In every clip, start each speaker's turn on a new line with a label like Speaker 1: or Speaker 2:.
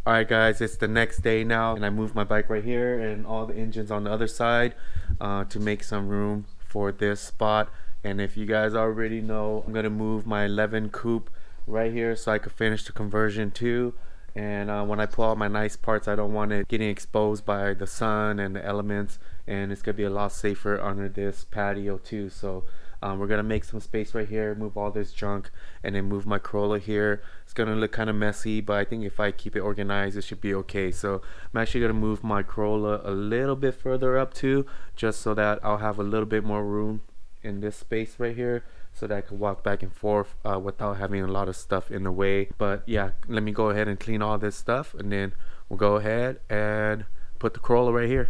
Speaker 1: Alright guys, it's the next day now and I moved my bike right here and all the engines on the other side to make some room for this spot. And if you guys already know, I'm gonna move my 11 coupe right here so I could finish the conversion too. And when I pull out my nice parts, I don't want it getting exposed by the sun and the elements, and it's gonna be a lot safer under this patio too. So we're gonna make some space right here, move all this junk, and then move my Corolla here. It's gonna look kind of messy, but I think if I keep it organized, it should be okay. So I'm actually gonna move my Corolla a little bit further up too, just so that I'll have a little bit more room in this space right here, so that I can walk back and forth without having a lot of stuff in the way. But yeah, let me go ahead and clean all this stuff, and then we'll go ahead and put the Corolla right here.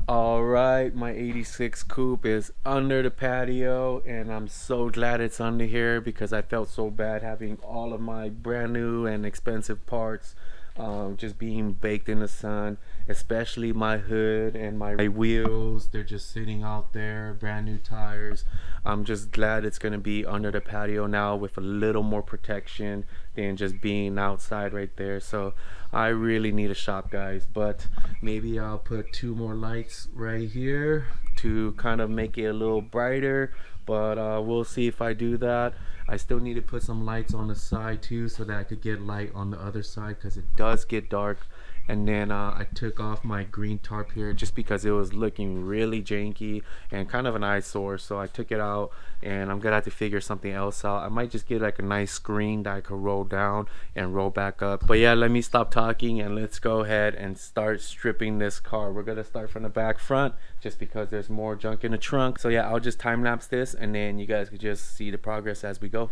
Speaker 1: All right, my 86 coupe is under the patio, and I'm so glad it's under here because I felt so bad having all of my brand new and expensive parts just being baked in the sun, especially my hood and my wheels. They're just sitting out there, brand new tires. I'm just glad it's gonna be under the patio now with a little more protection than just being outside right there. So I really need a shop, guys, but maybe I'll put two more lights right here to kind of make it a little brighter, but we'll see if I do that. I still need to put some lights on the side too, so that I could get light on the other side, because it does get dark. And then I took off my green tarp here just because it was looking really janky and kind of an eyesore, so I took it out, and I'm gonna have to figure something else out. I might just get like a nice screen that I could roll down and roll back up. But yeah, let me stop talking and let's go ahead and start stripping this car. We're gonna start from the back front just because there's more junk in the trunk. So yeah, I'll just time lapse this, and then you guys could just see the progress as we go.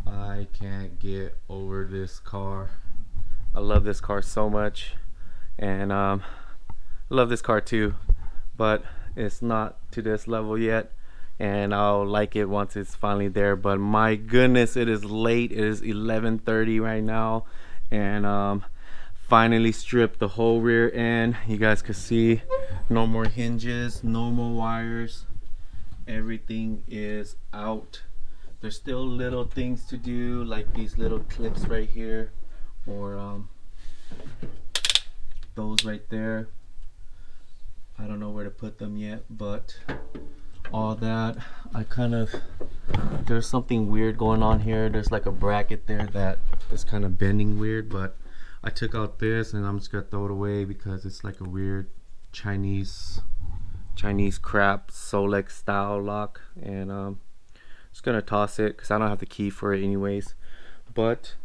Speaker 1: I can't get over this car. I love this car so much, and I love this car too, but it's not to this level yet, and I'll like it once it's finally there. But my goodness, it is late. It is 11:30 right now, and finally stripped the whole rear end. You guys can see no more hinges, no more wires, everything is out. There's still little things to do, like these little clips right here, or those right there. I don't know where to put them yet, but all that, there's something weird going on here. There's like a bracket there that is kind of bending weird, but I took out this and I'm just gonna throw it away because it's like a weird Chinese crap Solex style lock, and just gonna toss it because I don't have the key for it anyways. But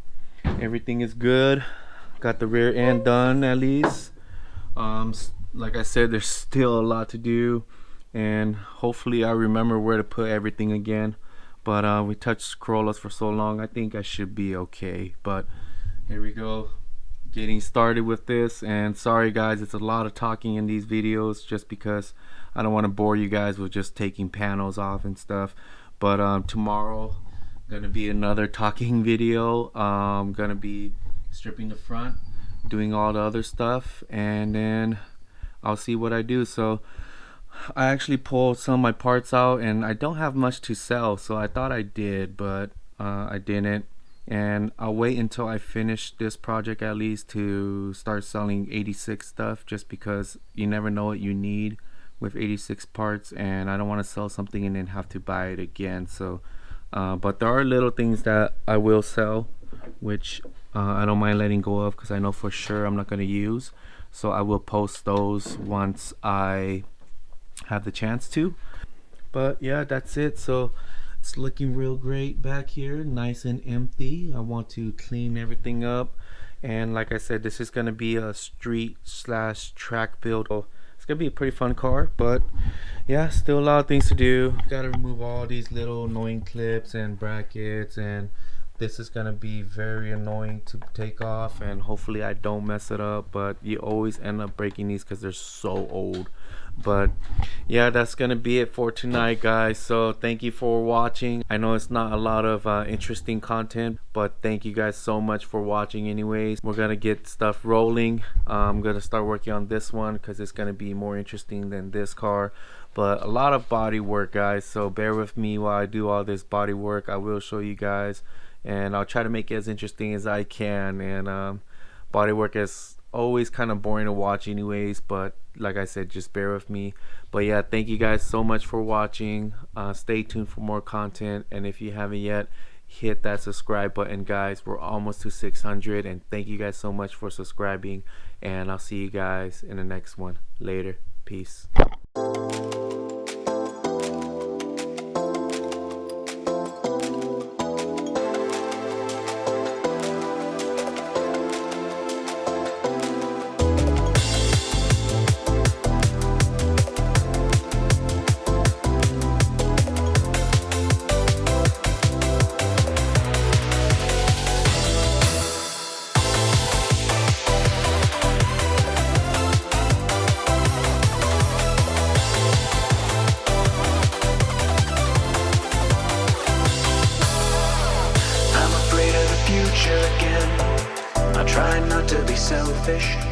Speaker 1: everything is good. Got the rear end done at least. Like I said, there's still a lot to do, and hopefully I remember where to put everything again. But we touched Corollas for so long, I think I should be okay. But here we go, getting started with this. And sorry guys, it's a lot of talking in these videos just because I don't want to bore you guys with just taking panels off and stuff. But tomorrow gonna be another talking video. Gonna be stripping the front, doing all the other stuff, and then I'll see what I do. So I actually pulled some of my parts out, and I don't have much to sell, so I thought I did, but I didn't. And I'll wait until I finish this project at least to start selling 86 stuff, just because you never know what you need with 86 parts, and I don't want to sell something and then have to buy it again. So but there are little things that I will sell, which I don't mind letting go of because I know for sure I'm not going to use. So I will post those once I have the chance to. But yeah, that's it. So it's looking real great back here, nice and empty. I want to clean everything up, and like I said, this is going to be a street / track build. So it's gonna be a pretty fun car, but yeah, still a lot of things to do. Gotta remove all these little annoying clips and brackets, and this is gonna be very annoying to take off, and hopefully I don't mess it up, but you always end up breaking these because they're so old. But yeah, that's gonna be it for tonight guys. So thank you for watching. I know it's not a lot of interesting content, but thank you guys so much for watching anyways. We're gonna get stuff rolling. I'm gonna start working on this one because it's gonna be more interesting than this car, but a lot of body work guys, so bear with me while I do all this body work. I will show you guys, and I'll try to make it as interesting as I can. And body work is always kind of boring to watch anyways, but like I said, just bear with me. But yeah, thank you guys so much for watching. Stay tuned for more content, and if you haven't yet, hit that subscribe button guys. We're almost to 600, and thank you guys so much for subscribing, and I'll see you guys in the next one. Later, peace.
Speaker 2: Again, I try not to be selfish.